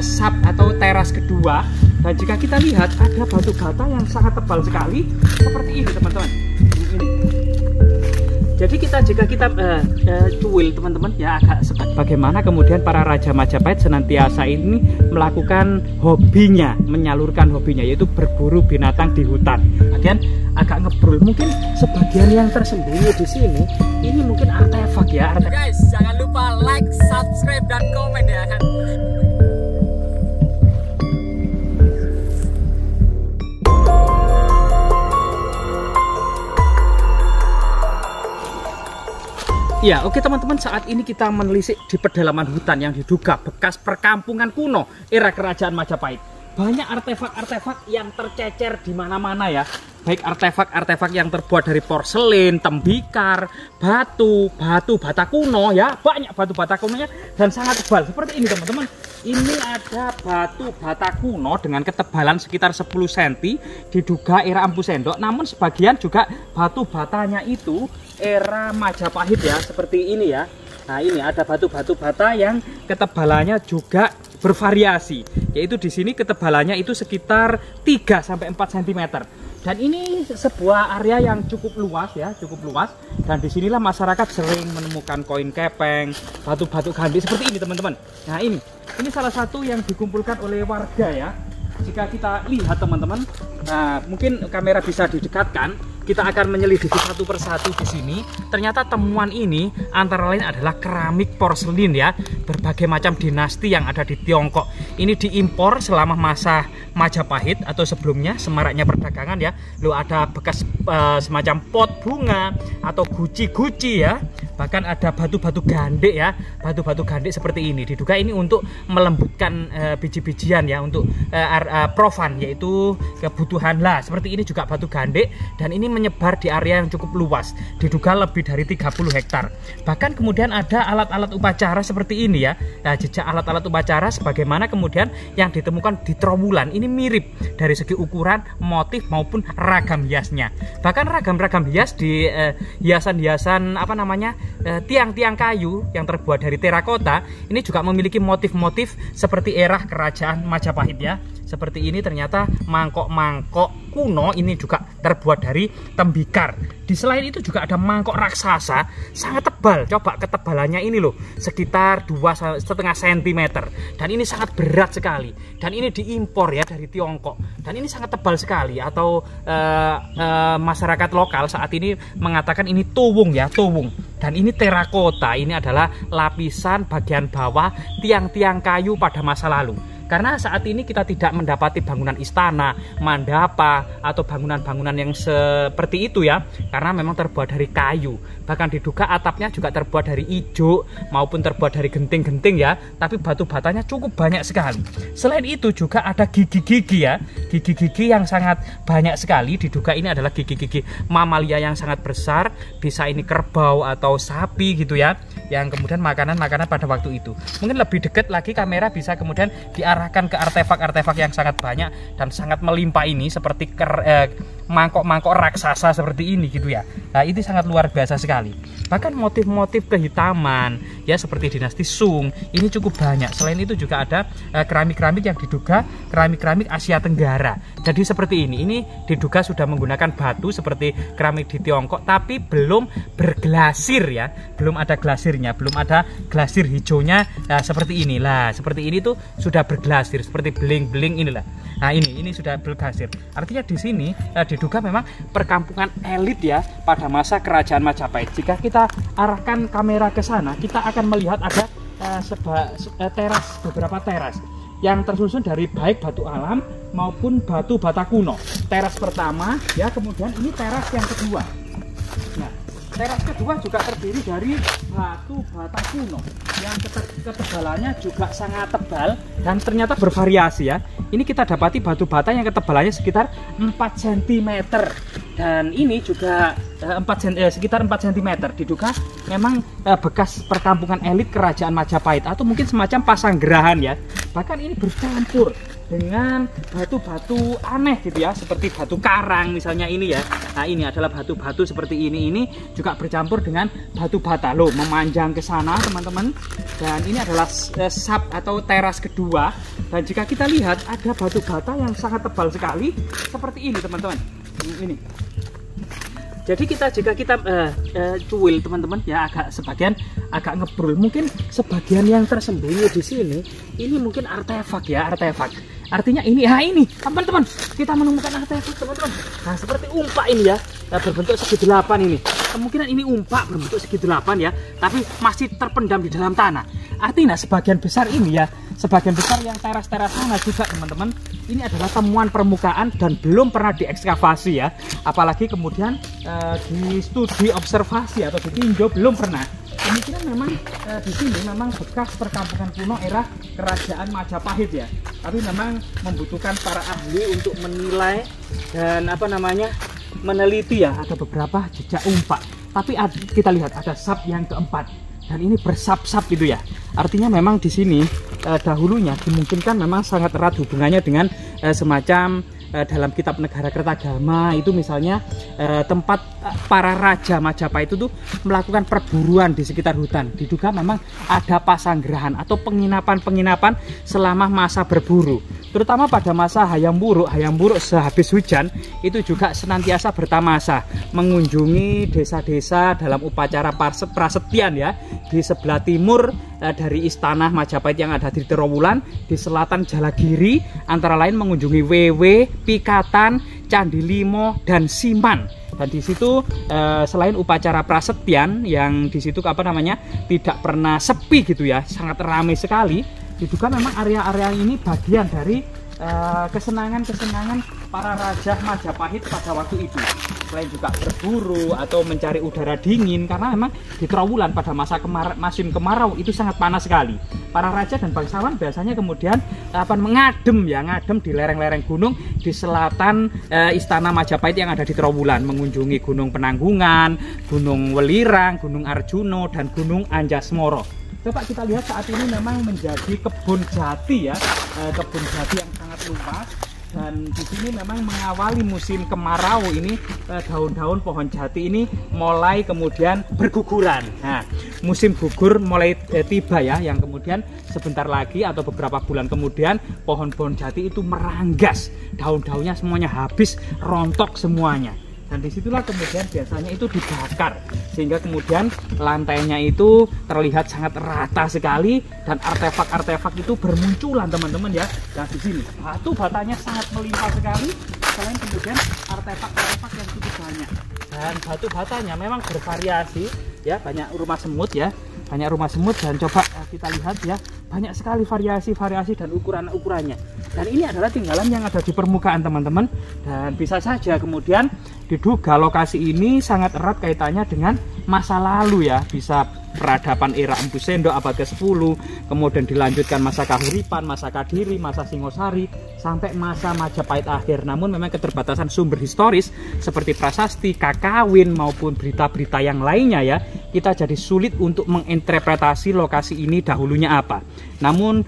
sub atau teras kedua. Dan jika kita lihat ada batu bata yang sangat tebal sekali seperti ini teman-teman. Ini. Jadi jika kita cuil teman-teman ya, agak bagaimana kemudian para Raja Majapahit senantiasa ini melakukan hobinya, menyalurkan hobinya, yaitu berburu binatang di hutan. Kemudian agak ngebrul, mungkin sebagian yang tersembunyi di sini ini mungkin artefak ya. Guys, jangan lupa like, subscribe, dan komen ya kan. Ya, oke teman-teman, saat ini kita menelisik di pedalaman hutan yang diduga bekas perkampungan kuno era Kerajaan Majapahit. Banyak artefak-artefak yang tercecer di mana-mana ya. Baik artefak-artefak yang terbuat dari porselin, tembikar, batu bata kuno ya. Banyak batu bata kunonya dan sangat tebal. Seperti ini teman-teman. Ini ada batu bata kuno dengan ketebalan sekitar 10 cm. Diduga era Empu Sendok. Namun sebagian juga batu batanya itu era Majapahit ya, seperti ini ya. Nah, ini ada batu-batu bata yang ketebalannya juga bervariasi, yaitu di sini ketebalannya itu sekitar 3 sampai 4 cm. Dan ini sebuah area yang cukup luas ya, cukup luas. Dan disinilah masyarakat sering menemukan koin kepeng, batu-batu gandhi seperti ini teman-teman. Nah, ini salah satu yang dikumpulkan oleh warga ya. Jika kita lihat teman-teman, nah mungkin kamera bisa didekatkan, kita akan menyelidiki satu persatu di sini. Ternyata temuan ini antara lain adalah keramik porselin ya, berbagai macam dinasti yang ada di Tiongkok. Ini diimpor selama masa Majapahit atau sebelumnya semaraknya perdagangan ya. Lalu ada bekas semacam pot bunga atau guci-guci ya. Bahkan ada batu-batu gandek ya, batu-batu gandek seperti ini. Diduga ini untuk melembutkan biji-bijian ya, untuk profan, yaitu kebutuhan lah. Seperti ini juga batu gandek, dan ini menyebar di area yang cukup luas. Diduga lebih dari 30 hektar. Bahkan kemudian ada alat-alat upacara seperti ini ya. Nah, jejak alat-alat upacara sebagaimana kemudian yang ditemukan di Trowulan ini mirip dari segi ukuran, motif maupun ragam hiasnya. Bahkan ragam-ragam hias di hiasan-hiasan apa namanya, tiang-tiang kayu yang terbuat dari terakota ini juga memiliki motif-motif seperti era Kerajaan Majapahit ya. Seperti ini ternyata mangkok-mangkok kuno ini juga terbuat dari tembikar. Di selain itu juga ada mangkok raksasa sangat tebal. Coba ketebalannya ini loh, sekitar 2,5 cm. Dan ini sangat berat sekali. Dan ini diimpor ya dari Tiongkok. Dan ini sangat tebal sekali. Atau masyarakat lokal saat ini mengatakan ini tuwung ya, tuwung. Dan ini terakota. Ini adalah lapisan bagian bawah tiang-tiang kayu pada masa lalu. Karena saat ini kita tidak mendapati bangunan istana, mandapa, atau bangunan-bangunan yang seperti itu ya. Karena memang terbuat dari kayu. Bahkan diduga atapnya juga terbuat dari ijuk maupun terbuat dari genting-genting ya. Tapi batu batanya cukup banyak sekali. Selain itu juga ada gigi-gigi ya. Gigi-gigi yang sangat banyak sekali. Diduga ini adalah gigi-gigi mamalia yang sangat besar. Bisa ini kerbau atau sapi gitu ya. Yang kemudian makanan-makanan pada waktu itu. Mungkin lebih dekat lagi kamera bisa kemudian diarahkan ke artefak-artefak yang sangat banyak dan sangat melimpah ini, seperti mangkok-mangkok raksasa seperti ini gitu ya. Nah, ini sangat luar biasa sekali. Bahkan motif-motif kehitaman ya, seperti dinasti Sung ini cukup banyak. Selain itu juga ada keramik-keramik yang diduga keramik-keramik Asia Tenggara. Jadi seperti ini diduga sudah menggunakan batu seperti keramik di Tiongkok, tapi belum berglasir ya, belum ada glasirnya, belum ada glasir hijaunya. Nah, seperti inilah, seperti ini tuh sudah berglasir, seperti beling-beling inilah. Nah, ini sudah berglasir. Artinya di sini diduga memang perkampungan elit ya pada masa Kerajaan Majapahit. Jika kita arahkan kamera ke sana, kita akan melihat ada teras, beberapa teras yang tersusun dari baik batu alam maupun batu bata kuno. Teras pertama ya, kemudian ini teras yang kedua. Nah, teras kedua juga terdiri dari batu bata kuno yang ketebalannya juga sangat tebal dan ternyata bervariasi ya. Ini kita dapati batu bata yang ketebalannya sekitar 4 cm. Dan ini juga sekitar 4 cm. Diduga memang bekas perkampungan elit Kerajaan Majapahit atau mungkin semacam pasanggerahan ya. Bahkan ini bercampur dengan batu-batu aneh gitu ya, seperti batu karang misalnya ini ya. Nah, ini adalah batu-batu seperti ini juga bercampur dengan batu bata loh, memanjang ke sana teman-teman. Dan ini adalah sub atau teras kedua. Dan jika kita lihat ada batu bata yang sangat tebal sekali seperti ini teman-teman. Ini. Jadi jika kita cuil teman-teman ya, sebagian agak ngebrul, mungkin sebagian yang tersembunyi di sini ini mungkin artefak ya, artefak. Artinya ini teman-teman, kita menemukan artefak teman-teman. Nah, seperti umpak ini ya, berbentuk segi 8 ini. Kemungkinan ini umpak berbentuk segi 8 ya, tapi masih terpendam di dalam tanah. Artinya sebagian besar ini ya, sebagian besar yang teras-teras sana juga teman-teman, ini adalah temuan permukaan dan belum pernah diekskavasi ya. Apalagi kemudian di studi observasi atau ditinjau belum pernah. Kemungkinan memang di sini memang bekas perkampungan kuno era kerajaan Majapahit ya. Tapi memang membutuhkan para ahli untuk menilai dan meneliti ya. Ada beberapa jejak umpak. Tapi kita lihat ada sub yang keempat. Dan ini bersap-sap itu ya. Artinya memang di sini dahulunya dimungkinkan memang sangat erat hubungannya dengan semacam dalam kitab Negara Kertagama itu misalnya tempat para raja Majapahit itu tuh melakukan perburuan di sekitar hutan. Diduga memang ada pasanggerahan atau penginapan-penginapan selama masa berburu. Terutama pada masa hayam buruk sehabis hujan itu juga senantiasa bertamasa mengunjungi desa-desa dalam upacara prasetyan ya, di sebelah timur dari istana Majapahit yang ada di Trowulan, di selatan Jalagiri, antara lain mengunjungi Wewe, Pikatan, Candi Limo, dan Siman. Dan di situ selain upacara prasetyan yang di situ tidak pernah sepi gitu ya, sangat ramai sekali. Diduga memang area-area ini bagian dari kesenangan para raja Majapahit pada waktu itu. Selain juga berburu atau mencari udara dingin, karena memang di Trowulan pada musim kemarau itu sangat panas sekali. Para raja dan bangsawan biasanya kemudian ngadem di lereng-lereng gunung di selatan istana Majapahit yang ada di Trowulan, mengunjungi Gunung Penanggungan, Gunung Welirang, Gunung Arjuno, dan Gunung Anjasmoro. Coba kita lihat saat ini memang menjadi kebun jati ya, kebun jati yang sangat luas. Dan di sini memang mengawali musim kemarau ini, daun-daun pohon jati ini mulai kemudian berguguran. Nah, musim gugur mulai tiba ya, yang kemudian sebentar lagi atau beberapa bulan kemudian pohon-pohon jati itu meranggas, daun-daunnya semuanya habis, rontok semuanya. Dan disitulah kemudian biasanya itu dibakar, sehingga kemudian lantainya itu terlihat sangat rata sekali dan artefak-artefak itu bermunculan teman-teman ya. Dan di sini batu batanya sangat melimpah sekali, selain kemudian artefak-artefak yang cukup banyak. Dan batu batanya memang bervariasi ya, banyak rumah semut ya, banyak rumah semut. Dan coba kita lihat ya, banyak sekali variasi dan ukurannya. Dan ini adalah tinggalan yang ada di permukaan teman-teman. Dan bisa saja kemudian diduga lokasi ini sangat erat kaitannya dengan masa lalu ya, bisa peradaban era Empu Sendok abad ke-10, kemudian dilanjutkan masa Kahuripan, masa Kadiri, masa Singosari, sampai masa Majapahit akhir. Namun memang keterbatasan sumber historis seperti prasasti, kakawin maupun berita-berita yang lainnya ya, kita jadi sulit untuk menginterpretasi lokasi ini dahulunya apa. Namun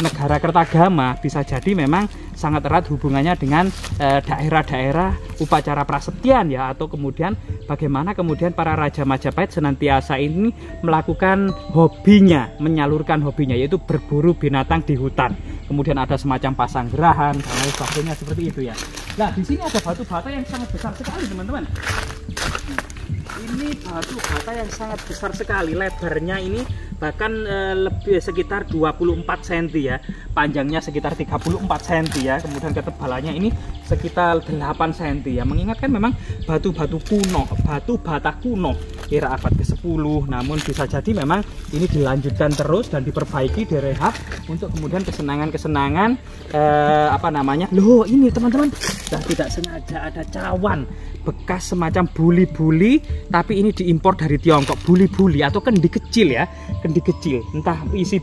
Negara Kertagama bisa jadi memang sangat erat hubungannya dengan daerah-daerah upacara prasetyan ya, atau kemudian bagaimana kemudian para raja Majapahit senantiasa ini melakukan hobinya, menyalurkan hobinya, yaitu berburu binatang di hutan. Kemudian ada semacam pasanggerahan dan lain sebagainya seperti itu ya. Nah, di sini ada batu bata yang sangat besar sekali teman-teman. Ini batu bata yang sangat besar sekali, lebarnya ini bahkan lebih sekitar 24 cm ya, panjangnya sekitar 34 cm ya, kemudian ketebalannya ini sekitar 8 cm ya, mengingatkan memang batu-batu kuno, batu bata kuno era abad ke-10. Namun bisa jadi memang ini dilanjutkan terus dan diperbaiki, direhab untuk kemudian kesenangan-kesenangan loh ini teman-teman, tidak sengaja ada cawan bekas semacam buli-buli, tapi ini diimpor dari Tiongkok. Buli-buli atau kendi kecil ya, kendi kecil, entah isi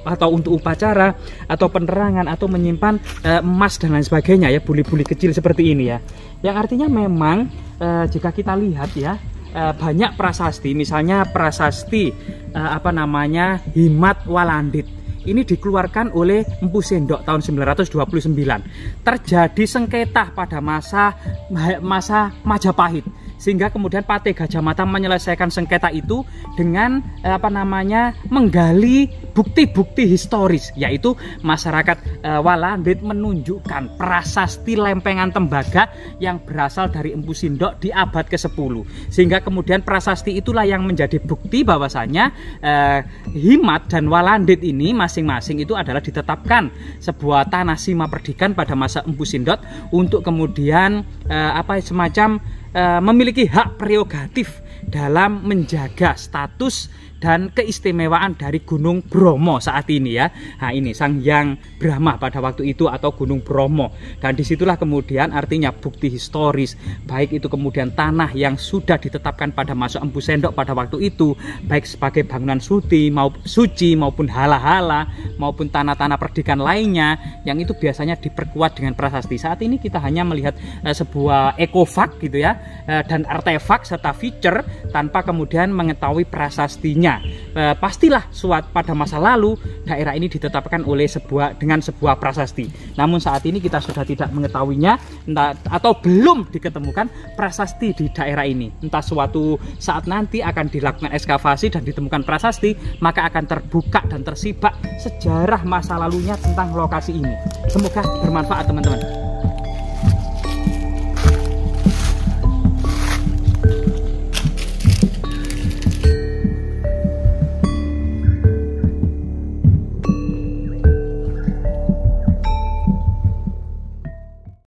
atau untuk upacara atau penerangan atau menyimpan emas dan lain sebagainya ya, buli-buli kecil seperti ini ya. Yang artinya memang jika kita lihat ya, banyak prasasti, misalnya prasasti Himat Walandit. ini dikeluarkan oleh Empu Sendok tahun 929. Terjadi sengketa pada masa Majapahit, sehingga kemudian Patih Gajah Mata menyelesaikan sengketa itu dengan menggali bukti-bukti historis, yaitu masyarakat Walandit menunjukkan prasasti lempengan tembaga yang berasal dari Empu Sindok di abad ke-10, sehingga kemudian prasasti itulah yang menjadi bukti bahwasanya Himat dan Walandit ini masing-masing itu adalah ditetapkan sebuah tanah sima perdikan pada masa Empu Sindok untuk kemudian memiliki hak prerogatif dalam menjaga status dan keistimewaan dari Gunung Bromo saat ini ya. Nah ini Sang Hyang Brahma pada waktu itu atau Gunung Bromo, dan disitulah kemudian artinya bukti historis, baik itu kemudian tanah yang sudah ditetapkan pada masa Empu Sendok pada waktu itu, baik sebagai bangunan suci maupun hala-hala maupun tanah-tanah perdikan lainnya yang itu biasanya diperkuat dengan prasasti. Saat ini kita hanya melihat sebuah ekofak gitu ya, dan artefak serta feature tanpa kemudian mengetahui prasastinya. Pastilah pada masa lalu daerah ini ditetapkan dengan sebuah prasasti. Namun saat ini kita sudah tidak mengetahuinya, atau belum diketemukan prasasti di daerah ini. Entah suatu saat nanti akan dilakukan ekskavasi dan ditemukan prasasti, maka akan terbuka dan tersibak sejarah masa lalunya tentang lokasi ini. Semoga bermanfaat teman-teman.